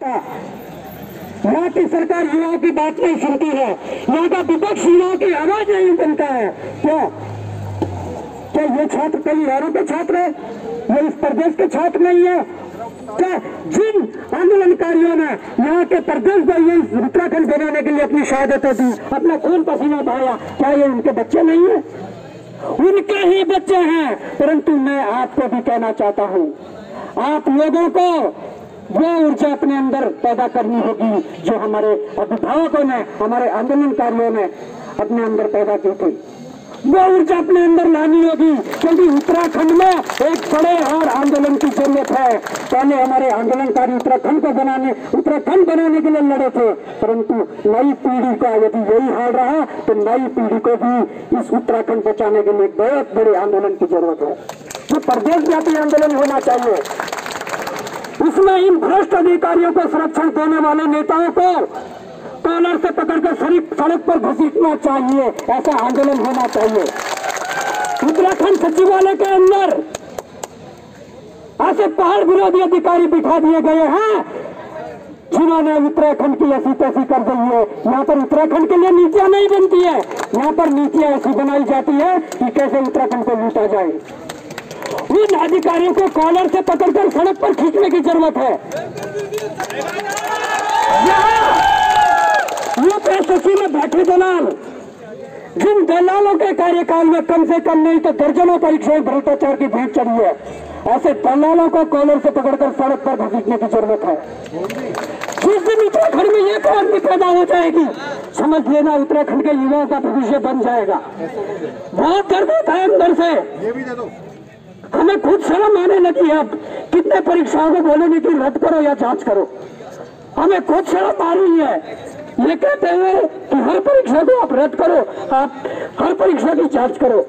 यहाँ की सरकार युवाओं की बात नहीं सुनती है, यहाँ का विपक्ष युवाओं की आवाज नहीं बनता है। क्या ये छात्र कई औरों के छात्र है? ये इस प्रदेश के छात्र नहीं है क्या? जिन आंदोलनकारियों ने यहाँ के प्रदेश में उत्तराखंड बनाने के लिए अपनी शहादतें दी, अपना खून पसीना बहाया, क्या ये उनके बच्चे नहीं है? उनके ही बच्चे हैं। परंतु मैं आपको भी कहना चाहता हूँ, आप लोगों को वो ऊर्जा अपने अंदर पैदा करनी होगी जो हमारे अभिभावकों ने, हमारे आंदोलनकारियों ने अपने अंदर पैदा की थी। वो ऊर्जा अपने अंदर लानी होगी, क्योंकि उत्तराखंड में एक बड़े और आंदोलन की जरूरत है। पहले हमारे आंदोलनकारी उत्तराखंड बनाने के लिए लड़े थे, परंतु नई पीढ़ी का यदि यही हाल रहा तो नई पीढ़ी को भी इस उत्तराखंड बचाने के लिए बहुत बड़े आंदोलन की जरूरत है। जो प्रदेश व्यापी आंदोलन होना चाहिए, उसमें इन भ्रष्ट अधिकारियों को संरक्षण देने वाले नेताओं को कॉलर से पकड़कर सड़क पर घसीटना चाहिए। ऐसा आंदोलन होना चाहिए। उत्तराखंड सचिवालय के अंदर ऐसे पहाड़ विरोधी अधिकारी बिठा दिए गए हैं जिन्होंने उत्तराखंड की ऐसी तैसी कर दी है। यहाँ पर उत्तराखंड के लिए नीतियां नहीं बनती है, यहाँ पर नीतियां ऐसी बनाई जाती है कि कैसे उत्तराखंड को लूटा जाए। उन अधिकारियों को कॉलर से पकड़कर सड़क पर खींचने की जरूरत है। यूपीएससी में बैठे दलाल, जिन दलालों के कार्यकाल में कम से कम नहीं तो दर्जनों परीक्षाएं भ्रष्टाचार की भेंट चढ़ी है, ऐसे दलालों को कॉलर से पकड़कर सड़क पर घसीटने की जरूरत है। जिस दिन उत्तराखंड में ये क्रांति पैदा हो जाएगी, समझ लेना उत्तराखंड के युवाओं का भविष्य बन जाएगा। बहुत दर्द होता है अंदर से, हमें खुद शर्म आने लगी है। अब कितने परीक्षाओं को बोलेंगे कि रद्द करो या जांच करो, हमें खुद शर्म आ रही है। ये कहते हैं कि हर परीक्षा को आप रद्द करो, आप हर परीक्षा की जांच करो,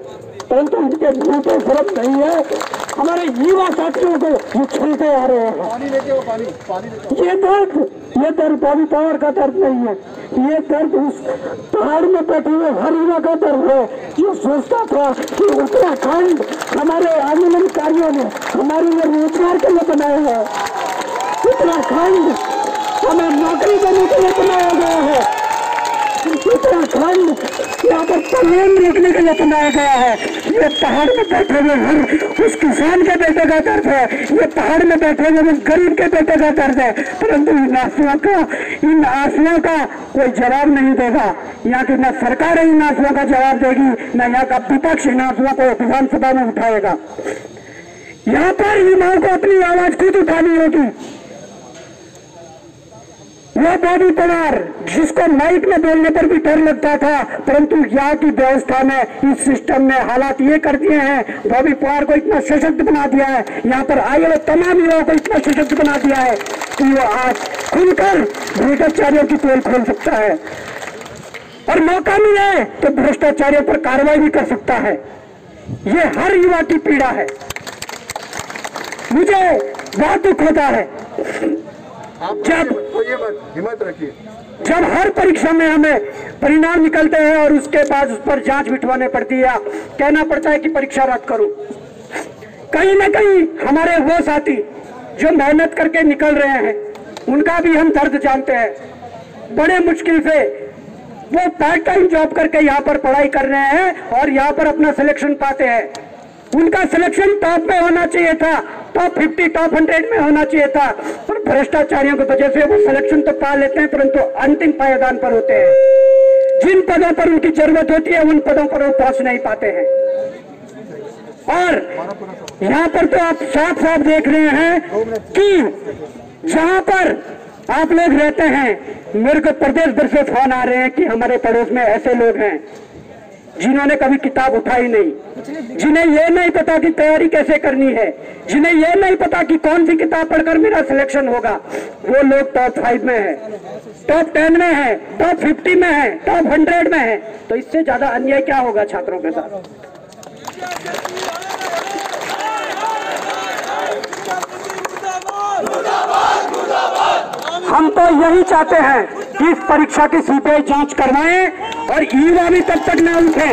परंतु इनके मुंह पे शर्म नहीं है। हमारे युवा साथियों को ये छलते आ रहे हैं। ये दर्द बॉबी पावर का दर्द नहीं है, ये दर्द उस पहाड़ में बैठे हुए हर युवा का दर्द है जो सोचता था कि उत्तराखंड हमारे आंदोलनकारियों ने हमारे लिए रोजगार के लिए बनाया है, उत्तराखंड हमें नौकरी देने के लिए बनाया गया है, उत्तराखंड यहाँ पर प्लेन रोकने के लिए बनाया गया है। ये पहाड़ में बैठे हुए हर उस किसान के बेटे का दर्द है, ये पहाड़ में बैठे हुए उस गरीब के बेटे का दर्द है। परंतु इन आंसुओं का कोई जवाब नहीं देगा। यहाँ की न सरकार इन आंसुओं का जवाब देगी, न यहाँ का विपक्ष इन आंसुओं को विधानसभा में उठाएगा। यहाँ पर युवाओं को अपनी आवाज खुद उठानी होगी। वह बॉबी पवार जिसको माइक में बोलने पर भी डर लगता था, परंतु यहाँ की व्यवस्था ने, इस सिस्टम ने हालात ये कर दिए हैं, बॉबी पवार को इतना सशक्त बना दिया है, यहाँ पर आए हुए तमाम युवाओं को इतना सशक्त बना दिया है कि वो आज खुलकर भ्रष्टाचारियों की पोल खोल सकता है और मौका मिले तो भ्रष्टाचारियों पर कार्रवाई भी कर सकता है। ये हर युवा की पीड़ा है। मुझे बहुत दुख होता है जब हिम्मत रखिए, जब हर परीक्षा में हमें परिणाम निकलते हैं और उसके बाद उस पर जांच बिठवाने पड़ती है, कहना पड़ता है कि परीक्षा रद्द करो। कहीं ना कहीं हमारे वो साथी जो मेहनत करके निकल रहे हैं, उनका भी हम दर्द जानते हैं। बड़े मुश्किल से वो पार्ट टाइम जॉब करके यहाँ पर पढ़ाई कर रहे हैं और यहाँ पर अपना सिलेक्शन पाते हैं। उनका सिलेक्शन टॉप में होना चाहिए था, टॉप 50, टॉप 100 में होना चाहिए था, पर भ्रष्टाचारियों की वजह से वो सिलेक्शन तो पा लेते हैं परंतु अंतिम पायदान पर होते हैं। जिन पदों पर उनकी जरूरत होती है उन पदों पर वो पहुंच नहीं पाते हैं। और यहाँ पर तो आप साफ साफ देख रहे हैं कि जहां पर आप लोग रहते हैं, मेरे को प्रदेश भर से फोन आ रहे हैं कि हमारे पड़ोस में ऐसे लोग हैं जिन्होंने कभी किताब उठाई नहीं, जिन्हें यह नहीं पता कि तैयारी कैसे करनी है, जिन्हें यह नहीं पता कि कौन सी किताब पढ़कर मेरा सिलेक्शन होगा। वो लोग टॉप 5 में है, टॉप 10 में है, टॉप 50 में है, टॉप 100 में है। तो इससे ज्यादा अन्याय क्या होगा छात्रों के साथ? हम तो यही चाहते हैं कि इस परीक्षा की सीबीआई जांच करवाएं और युवा भी तब तक न उठे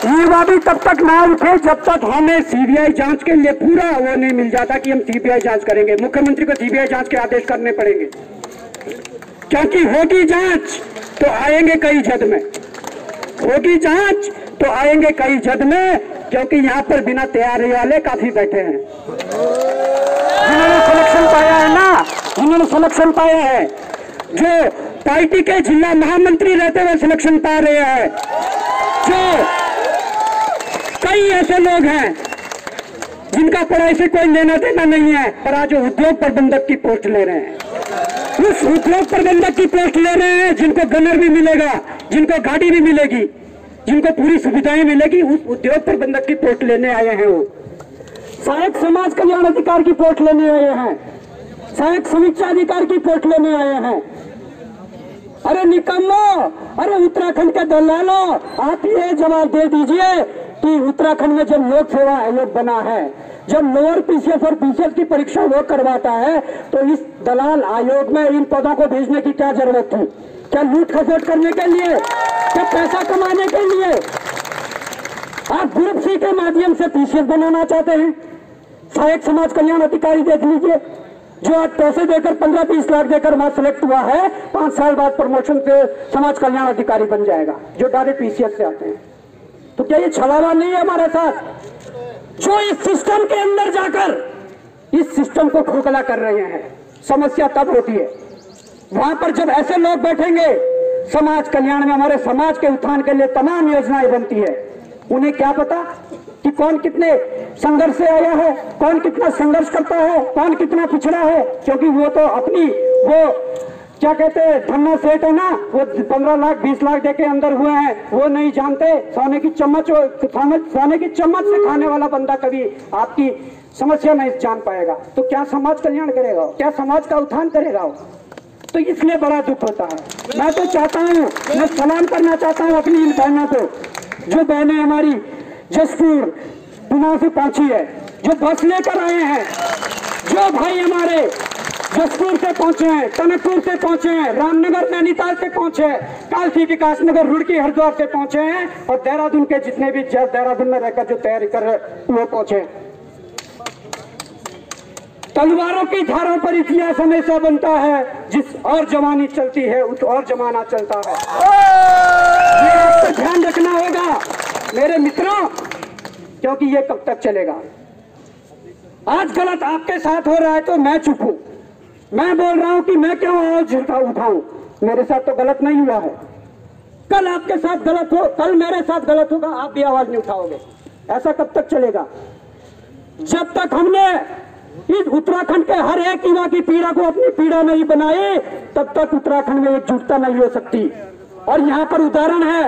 युवा भी तब तक ना उठे जब तक हमें सीबीआई जांच के लिए पूरा वो नहीं मिल जाता कि हम सीबीआई जांच करेंगे। मुख्यमंत्री को सीबीआई जांच के आदेश करने पड़ेंगे, क्योंकि होगी जांच तो आएंगे कई जद में, होगी जांच तो आएंगे कई जद में, क्योंकि यहाँ पर बिना तैयारी वाले काफी बैठे हैं। जिन्होंने सिलेक्शन पाया है ना, जिन्होंने सिलेक्शन पाया है, जो पार्टी के जिला महामंत्री रहते हुए सिलेक्शन पा रहे हैं, जो कई ऐसे लोग हैं जिनका पढ़ाई से कोई लेना देना नहीं है, पर आज उद्योग प्रबंधक की पोस्ट ले रहे हैं। उस उद्योग प्रबंधक की पोस्ट ले रहे हैं जिनको गनर भी मिलेगा, जिनको गाड़ी भी मिलेगी, जिनको पूरी सुविधाएं मिलेगी, उस उद्योग प्रबंधक की पोस्ट लेने आए हैं। वो सहायक समाज कल्याण अधिकार की पोस्ट लेने आए हैं, सहायक समीक्षा अधिकार की पोस्ट लेने आए हैं। अरे निकम्मो, अरे उत्तराखंड के दलालों, आप ये जवाब दे दीजिए कि उत्तराखंड में जब लोक सेवा आयोग बना है, जब लोअर पीसीएस और पीसीएस की परीक्षा वो करवाता है, तो इस दलाल आयोग में इन पदों को भेजने की क्या जरूरत थी? क्या लूट खसोट करने के लिए, क्या पैसा कमाने के लिए? आप ग्रुप सी के माध्यम से पीसीएस बनाना चाहते हैं। सहायक समाज कल्याण अधिकारी देख लीजिए, जो आज पैसे देकर 15-20 लाख देकर वहां सिलेक्ट हुआ है, 5 साल बाद प्रमोशन से समाज कल्याण अधिकारी बन जाएगा, जो डायरेक्ट पीसीएस से आते हैं। तो क्या ये छलावा नहीं है हमारे साथ? जो इस सिस्टम के अंदर जाकर इस सिस्टम को खोखला कर रहे हैं। समस्या तब होती है वहां पर जब ऐसे लोग बैठेंगे, समाज कल्याण में हमारे समाज के उत्थान के लिए तमाम योजनाएं बनती है। उन्हें क्या पता कि कौन कितने संघर्ष से आया है, कौन कितना संघर्ष करता है, कौन कितना पिछड़ा है, क्योंकि वो तो अपनी वो क्या कहते हैं धन्ना सेठ है ना, वो 15 लाख 20 लाख देके अंदर हुए हैं, वो नहीं जानते। सोने की चम्मच से खाने वाला बंदा कभी आपकी समस्या नहीं जान पाएगा। तो क्या समाज कल्याण करेगा, क्या समाज का उत्थान करेगा? तो इसलिए बड़ा दुख होता है। मैं तो चाहता हूँ, मैं सलाम करना चाहता हूँ अपनी इन बहनों को, जो बहनें हमारी जसपुर पुना से पहुंची है, जो बस लेकर आए हैं, जो भाई हमारे जसपुर से पहुंचे हैं, टनकपुर से पहुंचे हैं, रामनगर नैनीताल से पहुंचे हैं, कालसी विकासनगर रुड़की हरिद्वार से पहुंचे हैं, और देहरादून के जितने भी देहरादून में रहकर जो तैयारी कर रहे वो पहुंचे हैं। तलवारों की धारों पर इतिहास हमेशा बनता है, जिस और जवानी चलती है उस और जमाना चलता है। ये आपको ध्यान रखना होगा मेरे मित्रों, क्योंकि ये कब तक चलेगा? आज गलत आपके साथ हो रहा है तो मैं चुप हूं, मैं बोल रहा हूं कि मैं क्यों आवाज उठाऊं? मेरे साथ तो गलत नहीं हुआ है, कल आपके साथ गलत हो, कल मेरे साथ गलत होगा, आप भी आवाज नहीं उठाओगे। ऐसा कब तक चलेगा? जब तक हमने इस उत्तराखंड के हर एक युवा की पीड़ा को अपनी पीड़ा नहीं बनाए, तब तक उत्तराखंड में एकजुटता नहीं हो सकती। और यहाँ पर उदाहरण है,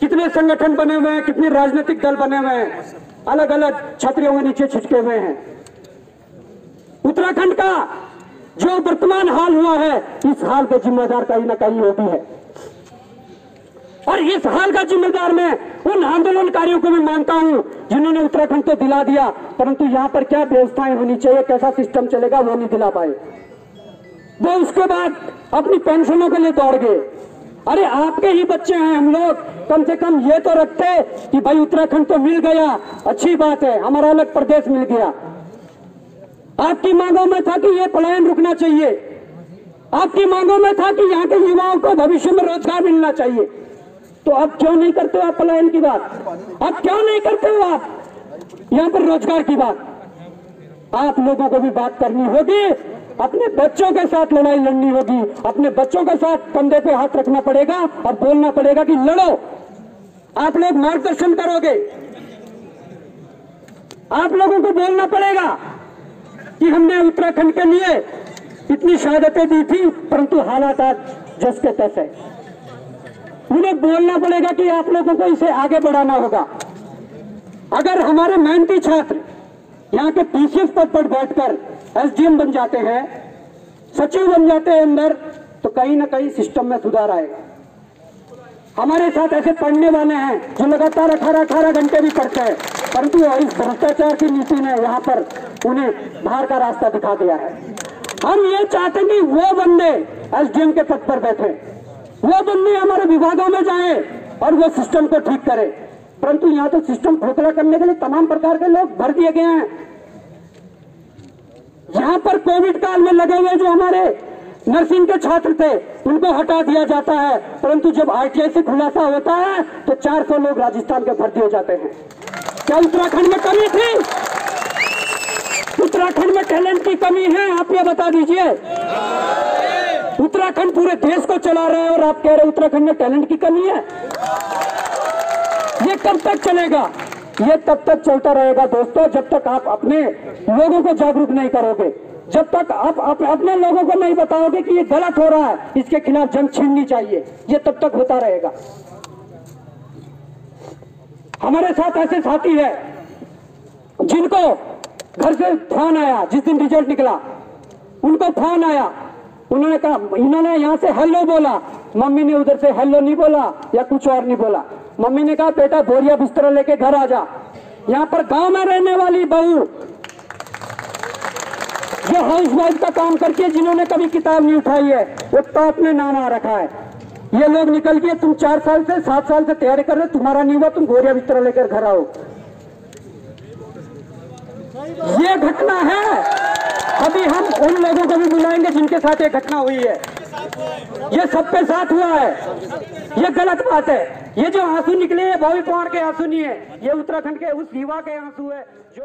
कितने संगठन बने हुए हैं, कितने राजनीतिक दल बने हुए हैं, अलग अलग छतरियों के नीचे छिटके हुए हैं। उत्तराखंड का जो वर्तमान हाल हुआ है, इस हाल के जिम्मेदार कहीं ना कहीं होती है, और इस हाल का जिम्मेदार मैं उन आंदोलनकारियों को भी मानता हूं जिन्होंने उत्तराखंड को दिला दिया, परंतु यहां पर क्या व्यवस्थाएं होनी चाहिए, कैसा सिस्टम चलेगा, वो नहीं दिला पाए। वो उसके बाद अपनी पेंशनों के लिए दौड़ गए। अरे आपके ही बच्चे हैं हम लोग, कम से कम ये तो रखते कि भाई उत्तराखंड तो मिल गया, अच्छी बात है, हमारा अलग प्रदेश मिल गया। आपकी मांगों में था कि ये पलायन रुकना चाहिए, आपकी मांगों में था कि यहाँ के युवाओं को भविष्य में रोजगार मिलना चाहिए। तो अब क्यों नहीं करते हो आप पलायन की बात? अब क्यों नहीं करते हो आप यहाँ पर रोजगार की बात? आप लोगों को भी बात करनी होगी, अपने बच्चों के साथ लड़ाई लड़नी होगी, अपने बच्चों के साथ कंधे पे हाथ रखना पड़ेगा और बोलना पड़ेगा कि लड़ो। आप लोग मार्गदर्शन करोगे, आप लोगों को बोलना पड़ेगा कि हमने उत्तराखंड के लिए इतनी शहादतें दी थी, परंतु हालात आज जस के तस है। उन्हें बोलना पड़ेगा कि आप लोगों को इसे आगे बढ़ाना होगा। अगर हमारे मेहनती छात्र यहाँ के पीसीएस पद पर बैठकर एसडीएम बन जाते हैं, सचिव बन जाते हैं अंदर, तो कहीं ना कहीं सिस्टम में सुधार आएगा। हमारे साथ ऐसे पढ़ने वाले हैं जो लगातार 18 घंटे भी पढ़ते हैं, परंतु इस भ्रष्टाचार की नीति ने यहाँ पर उन्हें बाहर का रास्ता दिखा दिया है। हम ये चाहते हैं कि वो बंदे एसडीएम के पद पर बैठे, वो बंदे हमारे विभागों में जाए और वो सिस्टम को ठीक करे। परंतु यहाँ तो सिस्टम खोखला करने के लिए तमाम प्रकार के लोग भर दिए गए हैं। यहाँ पर कोविड काल में लगे हुए जो हमारे नर्सिंग के छात्र थे उनको हटा दिया जाता है, परंतु जब आरटीआई से खुलासा होता है तो 400 लोग राजस्थान के भर्ती हो जाते हैं। क्या उत्तराखंड में कमी थी? उत्तराखंड में टैलेंट की कमी है? आप ये बता दीजिए। उत्तराखंड पूरे देश को चला रहा है और आप कह रहे उत्तराखंड में टैलेंट की कमी है? ये कब तक चलेगा? ये तब तक चलता रहेगा दोस्तों जब तक आप अपने लोगों को जागरूक नहीं करोगे, जब तक आप अपने लोगों को नहीं बताओगे कि ये गलत हो रहा है, इसके खिलाफ जंग छीननी चाहिए, ये तब तक होता रहेगा। हमारे साथ ऐसे साथी है जिनको घर से फोन आया, जिस दिन रिजल्ट निकला उनको फोन आया, उन्होंने कहा, इन्होंने यहाँ से हेलो बोला, मम्मी ने उधर से हेलो नहीं बोला या कुछ और नहीं बोला। मम्मी ने कहा बेटा बोरिया बिस्तरा लेके घर आ जा। यहाँ पर गांव में रहने वाली बहू जो हाउस वाइफ का काम करती है, जिन्होंने कभी किताब नहीं उठाई है, वो टॉप में नाम आ रखा है। ये लोग निकल के तुम 4 साल से 7 साल से तैयारी कर रहे हो, तुम्हारा नहीं हुआ, तुम बोरिया बिस्तरा लेकर घर आओ। ये घटना है। अभी हम उन लोगों को भी बुलाएंगे जिनके साथ ये घटना हुई है। ये सबके साथ हुआ है, ये गलत बात है। ये जो आंसू निकले हैं, भावी पवार के आंसू नहीं है, ये उत्तराखंड के उस युवा के आंसू है जो